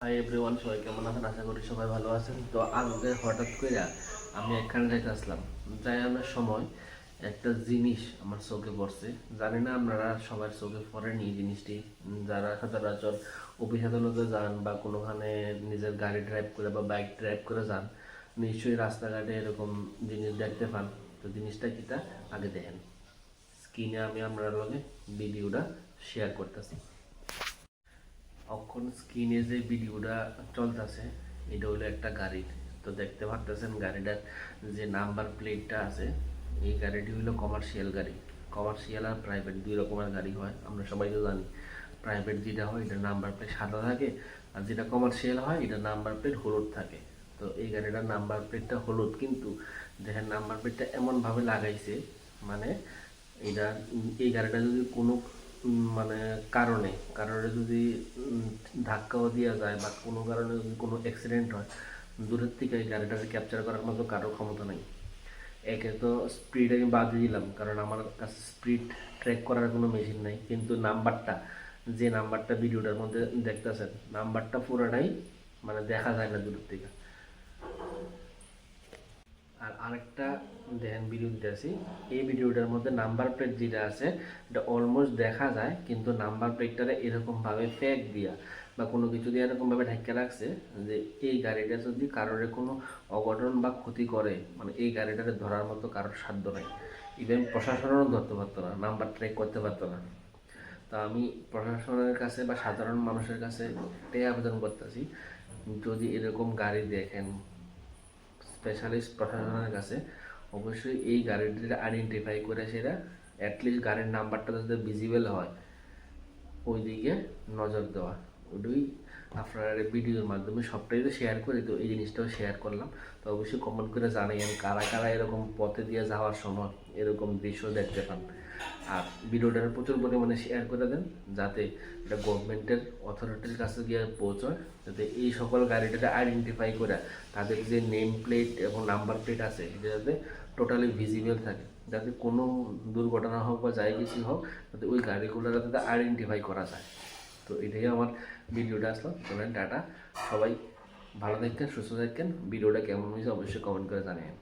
Hi everyone, সবাই কেমন আছেন? আশা করি সবাই ভালো আছেন। তো আজকে হঠাৎ করে আমি একখানে যাইতে আসলাম। যাই আনার সময় একটা জিনিস আমার চোখে পড়ছে। জানি না আপনারা সবার চোখে পড়েনি এই জিনিসটি। যারা সচরাচর অফিস আদালতে যান বা কোনোখানে নিজের গাড়ি ড্রাইভ করে বা বাইক ড্রাইভ করে যান, নিশ্চয়ই রাস্তাঘাটে এরকম জিনিস দেখতে পান। তো জিনিসটা কিটা আগে দেখেন। স্ক্রিনে আমি আপনার লগে ভিডিওটা শেয়ার করতেছি। এখন স্ক্রিনে যে ভিডিওটা চলতেছে এটা হলো একটা গাড়ির। তো দেখতে পারতেছেন গাড়িটার যে নাম্বার প্লেটটা আছে, এই গাড়িটি হলো কমার্শিয়াল গাড়ি। কমার্শিয়াল আর প্রাইভেট দুই রকমের গাড়ি হয়, আমরা সবাই তো জানি। প্রাইভেট যেটা হয় এটা নাম্বার প্লেট সাদা থাকে, আর যেটা কমার্শিয়াল হয় এটা নাম্বার প্লেট হলুদ থাকে। তো এই গাড়িটার নাম্বার প্লেটটা হলুদ, কিন্তু দেখেন নাম্বার প্লেটটা এমনভাবে লাগাইছে, মানে এটা এই গাড়িটা যদি কোনো মানে কারণে কারণে যদি ধাক্কাও দেওয়া যায় বা কোনো কারণে যদি কোনো অ্যাক্সিডেন্ট হয়, দূরের থেকে এই গাড়িটাকে ক্যাপচার করার মতো কারো ক্ষমতা নেই। একে তো স্পিড আমি বাদ দিলাম, কারণ আমার কাছে স্পিড ট্র্যাক করার কোনো মেশিন নেই, কিন্তু নাম্বারটা, যে নাম্বারটা ভিডিওটার মধ্যে দেখতেছেন, নাম্বারটা পুরোটাই মানে দেখা যায় না দূরের থেকে। আর আরেকটা দেখেন ভিডিও দিতেছি, এই ভিডিওটার মধ্যে নাম্বার প্লেট যেটা আছে এটা অলমোস্ট দেখা যায়, কিন্তু নাম্বার প্লেটটারে এরকমভাবে ফেক দিয়া বা কোনো কিছু দিয়ে এরকমভাবে ঢাকা রাখছে যে এই গাড়িটা যদি কারোর কোনো অঘটন বা ক্ষতি করে, মানে এই গাড়িটারে ধরার মতো কারোর সাধ্য নাই। ইভেন প্রশাসনেরও ধরতে পারতো না, নাম্বার ট্র্যাক করতে পারতো না। তা আমি প্রশাসনের কাছে বা সাধারণ মানুষের কাছে এটাই আবেদন করতেছি, যদি এরকম গাড়ি দেখেন স্পেশালিস্ট প্রশাসনের কাছে, অবশ্যই এই গাড়িটির আইডেন্টিফাই করে সেটা অ্যাটলিস্ট গাড়ির নাম্বারটা যাতে ভিজিবল হয় ওই দিকে নজর দেওয়া। ওইটাই আপনার ভিডিওর মাধ্যমে সবটাই তো শেয়ার করি, তো এই জিনিসটাও শেয়ার করলাম। তো অবশ্যই কমেন্ট করে জানাইন কারা কারা এরকম পথে দিয়ে যাওয়ার সময় এরকম দৃশ্য দেখতে পান। আর ভিডিওটা প্রচুর পরিমাণে শেয়ার করে দেন, যাতে এটা গভর্নমেন্টের অথরিটির কাছে গিয়ে পৌঁছয়, যাতে এই সকল গাড়িটাকে আইডেন্টিফাই করে তাদের যে নেম প্লেট এবং নাম্বার প্লেট আছে এটা যাতে টোটালি ভিজিবল থাকে, যাতে কোনো দুর্ঘটনা হোক বা যাই কিছু হোক, যাতে ওই গাড়িগুলো যাতে আইডেন্টিফাই করা যায়। তো এটাই আমার ভিডিওটা আসলো। চলেন টাটা, সবাই ভালো থাকেন, সুস্থ থাকেন। ভিডিওটা কেমন হয়েছে অবশ্যই কমেন্ট করে জানাবেন।